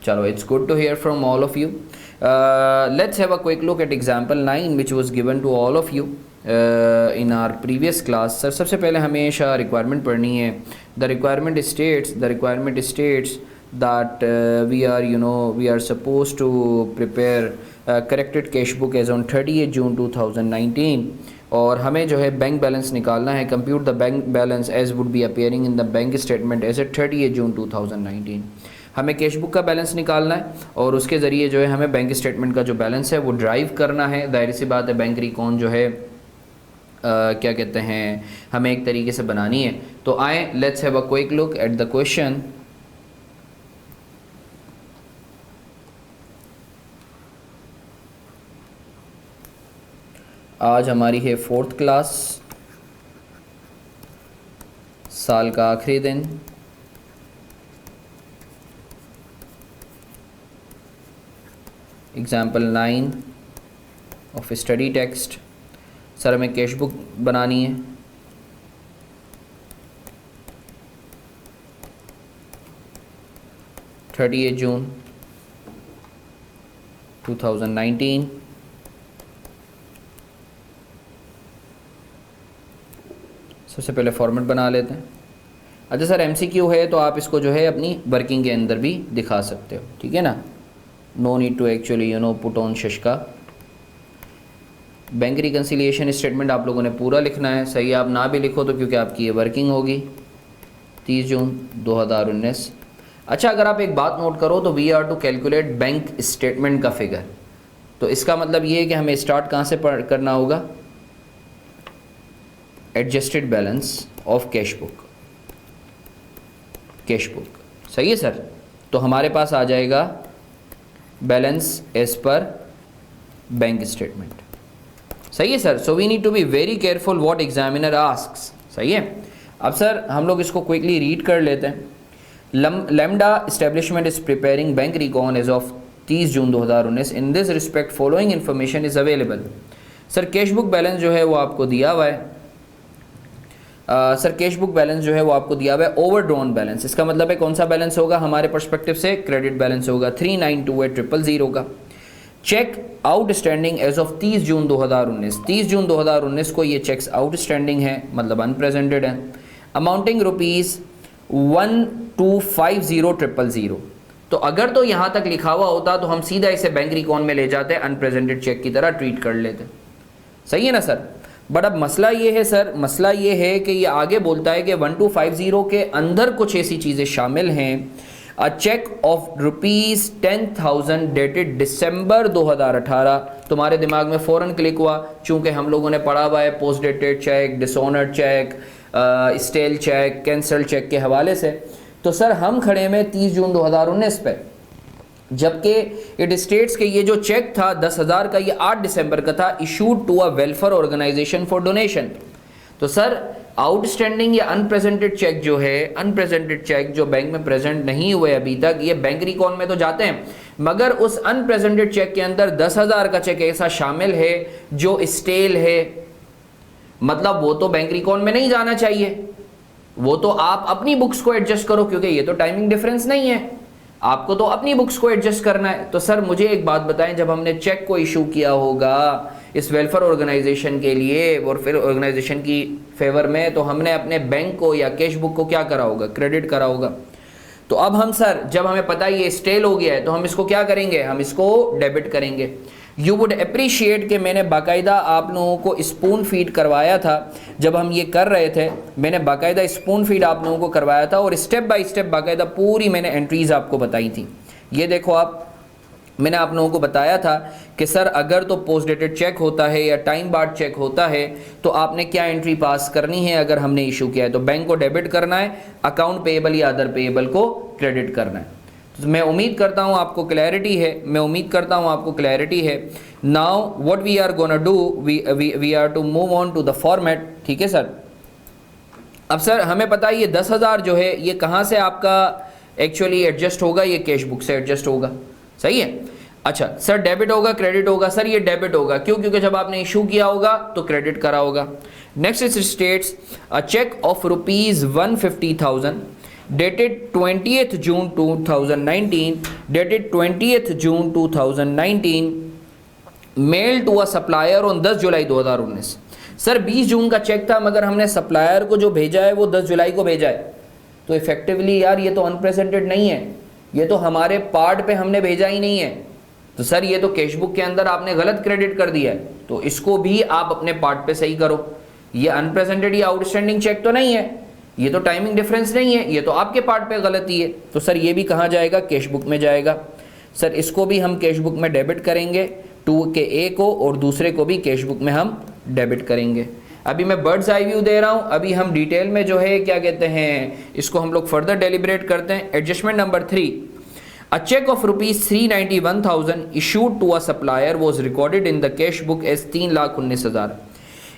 चलो, it's good to hear from all of you. Let's have a quick look at example 9 which was given to all of you in our previous class. Sir सबसे पहले हमेशा requirement पढ़नी है. The requirement states that we are supposed to prepare corrected cash book as on 30th June 2019 और हमें जो है bank balance निकालना है. Compute the bank balance as would be appearing in the bank statement as at 30th June 2019. हमें cash book का balance निकालना है और उसके ज़रिए जो है हमें बैंक स्टेटमेंट का जो बैलेंस है वो ड्राइव करना है. जाहिर सी बात है बैंक रिकॉन जो है क्या कहते हैं हमें एक तरीके से बनानी है. तो आए let's have a quick look at the question. आज हमारी है 4th क्लास, साल का आखिरी दिन. Example 9 of study text. Sir हमें कैश बुक बनानी है. June 2019. सबसे पहले फॉर्मेट बना लेते हैं. अच्छा सर MCQ है तो आप इसको जो है अपनी वर्किंग के अंदर भी दिखा सकते हो, ठीक है ना. No need to actually put on शशका. बैंक रिकन्सिलिएशन स्टेटमेंट आप लोगों ने पूरा लिखना है. सही आप ना भी लिखो तो क्योंकि आपकी ये वर्किंग होगी 30 जून 2019. अच्छा अगर आप एक बात नोट करो तो we are to calculate bank statement का फिगर. तो इसका मतलब ये है कि हमें स्टार्ट कहाँ से करना होगा. Adjusted balance of cash book. सही है सर. तो हमारे पास आ जाएगा balance as per bank statement. सही है sir. So we need to be very careful what examiner asks. सही है. अब सर हम लोग इसको क्विकली रीड कर लेते हैं. Lambda establishment is preparing bank recon as of 30 June 2019. In this respect following information is available. Sir cash book balance जो है वो आपको दिया हुआ है. सर कैश बुक बैलेंस जो है वो आपको दिया हुआ है ओवरड्रॉन बैलेंस. इसका मतलब है कौन सा बैलेंस होगा हमारे पर्सपेक्टिव से. क्रेडिट बैलेंस होगा 3928,000 का. Check outstanding as of 30 June 2019. 30 June 2019 को ये चेक्स आउटस्टैंडिंग है मतलब अनप्रेजेंटेड है. अमाउंटिंग ₹1,250,000. तो अगर तो यहाँ तक लिखा हुआ होता तो हम सीधा इसे बैंक रिकॉन में ले जाते, अनप्रेजेंटेड चेक की तरह ट्रीट कर लेते. सही है ना सर. बट अब मसला ये है सर, मसला ये है कि ये आगे बोलता है कि 1250 के अंदर कुछ ऐसी चीज़ें शामिल हैं. अ चेक ऑफ ₹10,000 डेटेड दिसंबर 2018. तुम्हारे दिमाग में फ़ौरन क्लिक हुआ चूँकि हम लोगों ने पढ़ा हुआ है post dated cheque, dishonoured cheque, stale cheque, cancel cheque के हवाले से. तो सर हम खड़े में 30 जून 2019 पे, जबकि इट स्टेट्स के ये जो चेक था 10,000 का ये 8 दिसंबर का था. Issued to a welfare organisation for donation. तो सर आउटस्टैंडिंग या अनप्रेजेंटेड चेक जो है, अनप्रेजेंटेड चेक जो बैंक में प्रेजेंट नहीं हुए अभी तक, ये बैंक रिकॉन में तो जाते हैं मगर उस अनप्रेजेंटेड चेक के अंदर 10,000 का चेक ऐसा शामिल है जो स्टेल है. मतलब वो तो बैंक रिकॉन में नहीं जाना चाहिए. वो तो आप अपनी बुक्स को एडजस्ट करो क्योंकि ये तो टाइमिंग डिफरेंस नहीं है. आपको तो अपनी बुक्स को एडजस्ट करना है. तो सर मुझे एक बात बताएं, जब हमने चेक को इशू किया होगा इस वेलफेयर ऑर्गेनाइजेशन के लिए और फिर ऑर्गेनाइजेशन की फेवर में, तो हमने अपने बैंक को या कैश बुक को क्या करा होगा, क्रेडिट करा होगा. तो अब हम सर जब हमें पता है ये स्टेल हो गया है तो हम इसको क्या करेंगे, हम इसको डेबिट करेंगे. यू वुड अप्रिशिएट कि मैंने बाकायदा आप लोगों को स्पून फीड करवाया था. जब हम ये कर रहे थे मैंने बाकायदा स्पून फीड आप लोगों को करवाया था और स्टेप बाय स्टेप बाकायदा पूरी मैंने एंट्रीज़ आपको बताई थी. ये देखो आप, मैंने आप लोगों को बताया था कि सर अगर तो पोस्ट डेटेड चेक होता है या टाइम बार्ड चेक होता है तो आपने क्या एंट्री पास करनी है. अगर हमने इशू किया है तो बैंक को डेबिट करना है, अकाउंट पेएबल या अदर पेएबल को क्रेडिट करना है. तो मैं उम्मीद करता हूँ आपको क्लैरिटी है. Now what we are gonna do, we are to move on to the format. ठीक है सर. अब सर हमें पता है ये 10,000 जो है ये कहाँ से आपका एक्चुअली एडजस्ट होगा, ये कैश बुक से एडजस्ट होगा. सही है. अच्छा सर डेबिट होगा क्रेडिट होगा. सर ये डेबिट होगा क्यों, क्योंकि जब आपने इशू किया होगा तो क्रेडिट करा होगा. Next it states a cheque of ₹150,000 dated 20th June 2019, dated 20th June 2019, mail to a supplier on 10 July 2019। Sir 20 जून का चेक था, मगर हमने सप्लायर को जो भेजा है वो 10 जुलाई को भेजा है, तो इफेक्टिवली यार ये तो अनप्रेजेंटेड नहीं है, ये तो हमारे पार्ट पे हमने भेजा ही नहीं है, तो सर ये तो कैश बुक के अंदर आपने गलत क्रेडिट कर दिया है, तो इसको भी आप अपने पार्ट पे सही करो। ये अनप्रेजेंटेड या आउटस्टैंडिंग चेक तो नहीं है, ये तो टाइमिंग डिफरेंस नहीं है, ये तो आपके पार्ट पे गलती है, तो सर ये भी कहाँ जाएगा, कैश बुक में जाएगा। सर इसको भी हम कैश बुक में डेबिट करेंगे, 2 के ए को, और दूसरे को भी कैश बुक में हम डेबिट करेंगे। अभी मैं बर्ड्स आई व्यू दे रहा हूँ, अभी हम डिटेल में जो है क्या कहते हैं इसको हम लोग फर्दर डेलिब्रेट करते हैं। Adjustment number 3, a cheque of ₹391,000 issued to a supplier was recorded in the cash book as 3,19,000।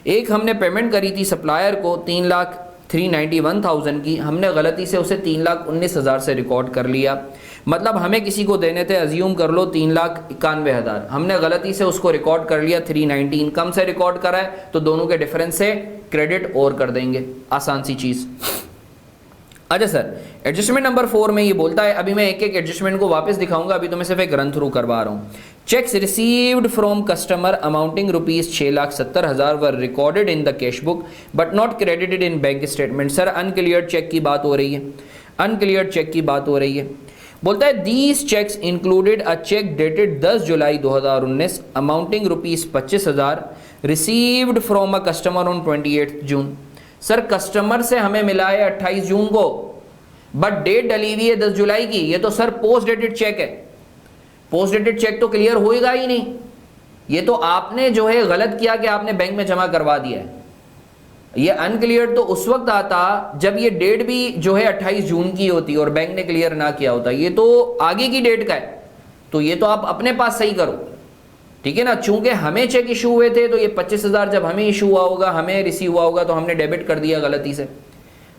एक हमने पेमेंट करी थी सप्लायर को 3,391,000 की, हमने गलती से उसे 3,19,000 से रिकॉर्ड कर लिया। मतलब हमें किसी को देने थे, अज्यूम कर लो 3,91,000, हमने गलती से उसको रिकॉर्ड कर लिया 319, कम से रिकॉर्ड करा है तो दोनों के डिफरेंस से क्रेडिट और कर देंगे, आसान सी चीज़। अच्छा सर, एडजस्टमेंट नंबर 4 में ये बोलता है, अभी मैं एक एक एडजस्टमेंट को वापस दिखाऊंगा, अभी तो मैं सिर्फ एक रन थ्रू करवा रहा हूँ। Cheques received from customer amounting ₹6,70,000 were recorded in the cash book but not credited in bank statement. Sir uncleared cheque की बात हो रही है, अनक्लियर्ड चेक की बात हो रही है। बोलता है these cheques included a cheque dated 10 July 2019 amounting ₹25,000 received from a customer on 28 June. Sir customer से हमें मिला है 28 जून को, बट डेट डली हुई है 10 जुलाई की, ये तो सर पोस्ट डेटेड चेक है, पोस्ट डेटेड चेक तो क्लियर होएगा ही नहीं, ये तो आपने जो है गलत किया कि आपने बैंक में जमा करवा दिया है। ये अनक्लियर तो उस वक्त आता जब ये डेट भी जो है 28 जून की होती और बैंक ने क्लियर ना किया होता, ये तो आगे की डेट का है, तो ये तो आप अपने पास सही करो, ठीक है ना। चूंकि हमें चेक इशू हुए थे तो ये 25,000 जब हमें इशू हुआ होगा, हमें रिसीव हुआ होगा, तो हमने डेबिट कर दिया गलती से,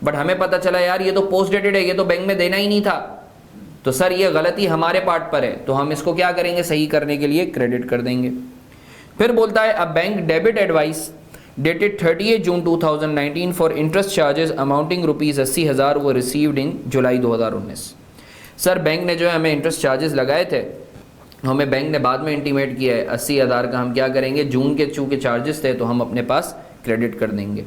बट हमें पता चला यार ये तो पोस्ट डेटेड है, ये तो बैंक में देना ही नहीं था, तो सर ये गलती हमारे पार्ट पर है, तो हम इसको क्या करेंगे, सही करने के लिए क्रेडिट कर देंगे। फिर बोलता है a bank debit advice dated 30th June 2019 for interest charges amounting ₹80,000 were received in July 2019। Sir bank ने जो है हमें इंटरेस्ट चार्जेस लगाए थे, हमें बैंक ने बाद में इंटीमेट किया है 80,000 का हम क्या करेंगे, जून के चूँकि चार्जेस थे तो हम अपने पास क्रेडिट कर देंगे।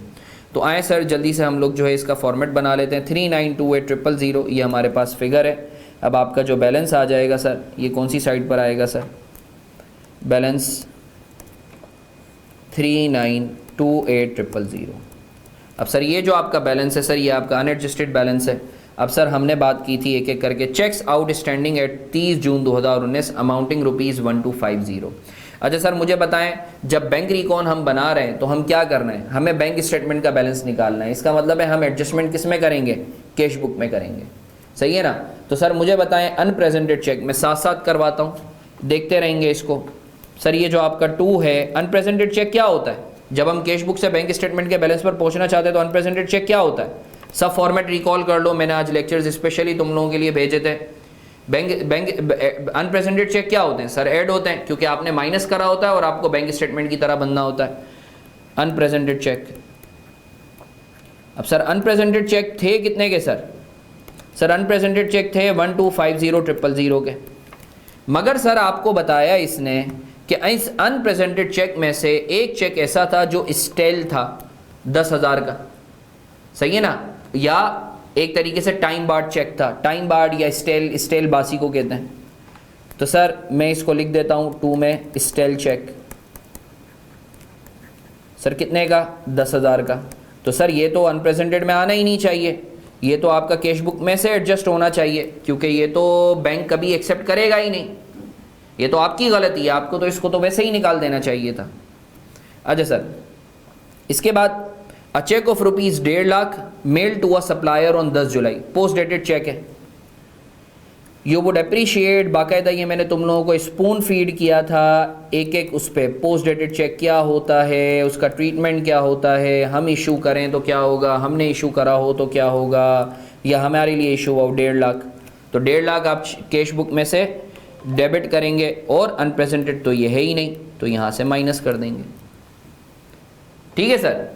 तो आए सर जल्दी से हम लोग जो है इसका फॉर्मेट बना लेते हैं। 3,928,000 ये हमारे पास फिगर है। अब आपका जो बैलेंस आ जाएगा सर, ये कौन सी साइड पर आएगा सर, बैलेंस 3,928,000। अब सर ये जो आपका बैलेंस है सर, ये आपका अनएडजस्टेड बैलेंस है। अब सर हमने बात की थी एक एक करके, cheques outstanding at 30 June 2019 amounting ₹1250। अच्छा सर मुझे बताएं, जब बैंक रिकॉन हम बना रहे हैं तो हम क्या करना है, हमें बैंक स्टेटमेंट का बैलेंस निकालना है, इसका मतलब है हम एडजस्टमेंट किस में करेंगे, कैश बुक में करेंगे, सही है ना। तो सर मुझे बताएं अनप्रेजेंटेड चेक मैं साथ साथ करवाता हूँ, देखते रहेंगे इसको। सर ये जो आपका 2 है, अनप्रेजेंटेड चेक क्या होता है, जब हम कैश बुक से बैंक स्टेटमेंट के बैलेंस पर पहुंचना चाहते हैं तो अनप्रेजेंटेड चेक क्या होता है, सब फॉर्मेट रिकॉल कर लो, मैंने आज लेक्चर्स स्पेशली तुम लोगों के लिए भेजे थे। बैंक अनप्रेजेंटेड चेक क्या होते हैं सर, ऐड होते हैं, क्योंकि आपने माइनस करा होता है और आपको बैंक स्टेटमेंट की तरह बनना होता है अनप्रेजेंटेड चेक। अब सर अनप्रेजेंटेड चेक थे कितने के सर, सर अनप्रेजेंटेड चेक थे 1250000 के, मगर सर आपको बताया इसने कि इस अनप्रेजेंटेड चेक में से एक चेक ऐसा था जो स्टेल था 10,000 का, सही है ना, या एक तरीके से टाइम बार्ड चेक था, टाइम बार्ड या स्टेल बासी को कहते हैं। तो सर मैं इसको लिख देता हूँ 2 में स्टेल चेक, सर कितने का, 10,000 का। तो सर ये तो अनप्रेजेंटेड में आना ही नहीं चाहिए, ये तो आपका कैश बुक में से एडजस्ट होना चाहिए, क्योंकि ये तो बैंक कभी एक्सेप्ट करेगा ही नहीं, ये तो आपकी गलती है, आपको तो इसको तो वैसे ही निकाल देना चाहिए था। अच्छा सर इसके बाद a cheque of ₹1.5 mail to a supplier on 10 July, post dated cheque है। यू वुड अप्रिशिएट, बाकायदा ये मैंने तुम लोगों को स्पून फीड किया था एक एक उस पर, पोस्ट डेटेड चेक क्या होता है, उसका ट्रीटमेंट क्या होता है, हम इशू करें तो क्या होगा, हमने इशू करा हो तो क्या होगा, या हमारे लिए इशू हुआ 1.5 लाख, तो 1.5 लाख आप कैश बुक में से डेबिट करेंगे, और अनप्रेजेंटेड तो ये है ही नहीं, तो यहाँ से माइनस कर देंगे, ठीक है सर।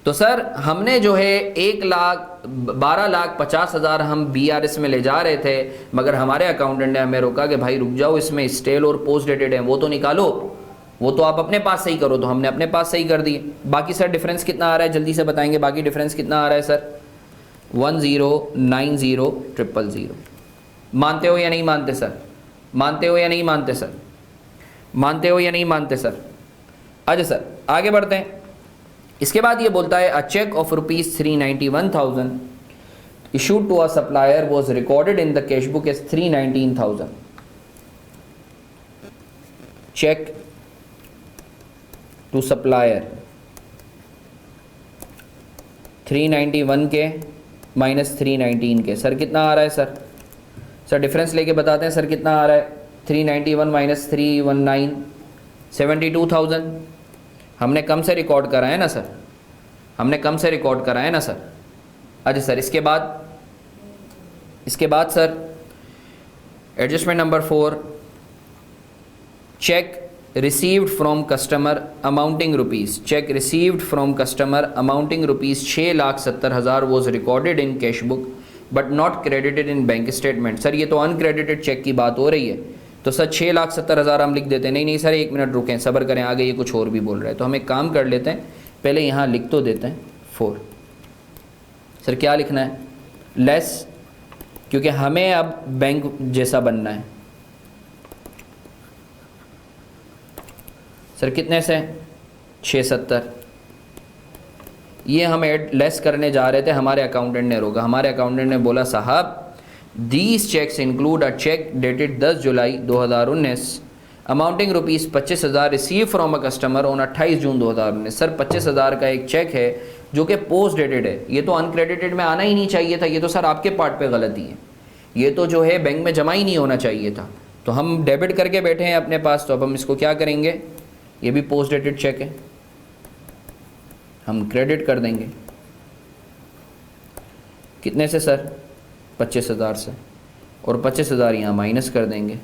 तो सर हमने जो है 1,12,50,000 हम BRS में ले जा रहे थे, मगर हमारे अकाउंटेंट ने हमें रोका कि भाई रुक जाओ, इसमें स्टेल और पोस्ट डेटेड है, वो तो निकालो, वो तो आप अपने पास से ही करो। तो हमने अपने पास से ही कर दिए। बाकी सर डिफरेंस कितना आ रहा है जल्दी से बताएंगे, बाकी डिफरेंस कितना आ रहा है सर? 10,90,000,000। मानते हो या नहीं मानते सर? मानते हो या नहीं मानते सर? मानते हो या नहीं मानते सर? अच्छा सर आगे बढ़ते हैं। इसके बाद ये बोलता है a cheque of ₹391,000 issued to a supplier was recorded in the cash book as 319,000। Cheque to supplier 391 के माइनस 319 के, सर कितना आ रहा है सर? सर डिफरेंस लेके बताते हैं सर कितना आ रहा है? 391 माइनस 319 72,000। हमने कम से रिकॉर्ड करा है ना सर, हमने कम से रिकॉर्ड करा है ना सर। अच्छा सर इसके बाद sir adjustment number 4, check received from customer amounting rupees, check received from customer amounting rupees 6,70,000 was recorded in cash book but not credited in bank statement. Sir ये तो अनक्रेडिटेड चेक की बात हो रही है, तो सर 6,70,000 हम लिख देते हैं। नहीं सर 1 मिनट रुकें, सब्र करें, आगे ये कुछ और भी बोल रहा है। तो हम एक काम कर लेते हैं, पहले यहाँ लिख तो देते हैं 4। सर क्या लिखना है? लेस, क्योंकि हमें अब बैंक जैसा बनना है। सर कितने से? 670। ये हम ऐड लेस करने जा रहे थे, हमारे अकाउंटेंट ने रोका। हमारे अकाउंटेंट ने बोला साहब these cheques include a cheque dated 10 July 2019 amounting rupees 25,000 receive from a customer on 28 June 2019। Sir 25,000 का एक चेक है जो कि पोस्ट डेटेड है, ये तो अनक्रेडिटेड में आना ही नहीं चाहिए था। ये तो सर आपके पार्ट पे गलती है, ये तो जो है बैंक में जमा ही नहीं होना चाहिए था। तो हम डेबिट करके बैठे हैं अपने पास, तो अब हम इसको क्या करेंगे? ये भी पोस्ट डेटेड चेक है, हम क्रेडिट कर देंगे। कितने से सर? 25,000 से, और 25,000 यहाँ माइनस कर देंगे।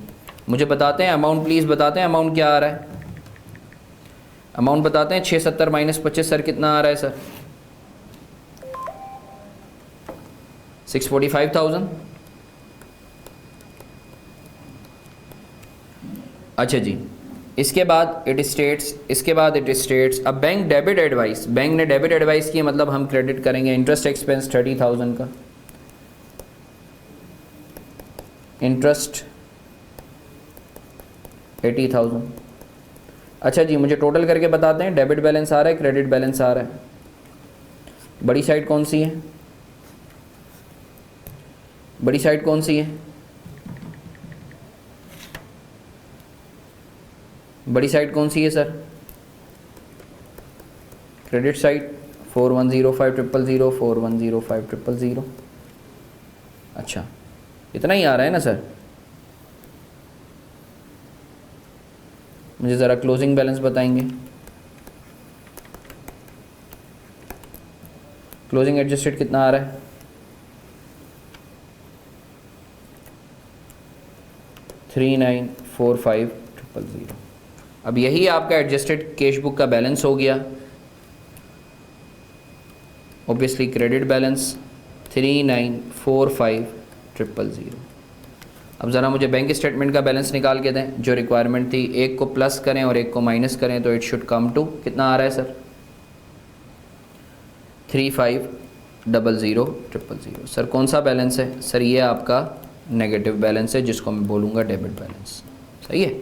मुझे बताते हैं अमाउंट, प्लीज़ बताते हैं अमाउंट क्या आ रहा है? अमाउंट बताते हैं। 670 माइनस 25 सर कितना आ रहा है सर? 645,000। अच्छा जी, इसके बाद इट स्टेट्स अब बैंक डेबिट एडवाइस, बैंक ने डेबिट एडवाइस की, मतलब हम क्रेडिट करेंगे इंटरेस्ट एक्सपेंस 30,000 का, इंटरेस्ट 80,000। अच्छा जी मुझे टोटल करके बताते हैं, डेबिट बैलेंस आ रहा है, क्रेडिट बैलेंस आ रहा है। बड़ी साइड कौन सी है? बड़ी साइड कौन सी है? बड़ी साइड कौन सी है सर? Credit side 4105,000 4105,000। अच्छा इतना ही आ रहा है ना सर? मुझे ज़रा क्लोजिंग बैलेंस बताएंगे। क्लोजिंग एडजस्टेड कितना आ रहा है? 3945,000। अब यही आपका एडजस्टेड कैश बुक का बैलेंस हो गया। Obviously credit balance 3945,000। अब ज़रा मुझे बैंक स्टेटमेंट का बैलेंस निकाल के दें, जो रिक्वायरमेंट थी। एक को प्लस करें और एक को माइनस करें तो इट शुड कम टू कितना आ रहा है सर? 35,00,00,000। सर कौन सा बैलेंस है सर? ये आपका नेगेटिव बैलेंस है, जिसको मैं बोलूँगा डेबिट बैलेंस। सही है।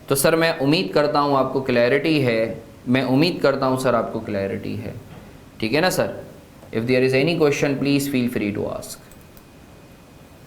तो सर मैं उम्मीद करता हूँ आपको क्लैरिटी है, मैं उम्मीद करता हूँ सर आपको क्लैरिटी है, ठीक है ना sir? If there is any question please feel free to ask.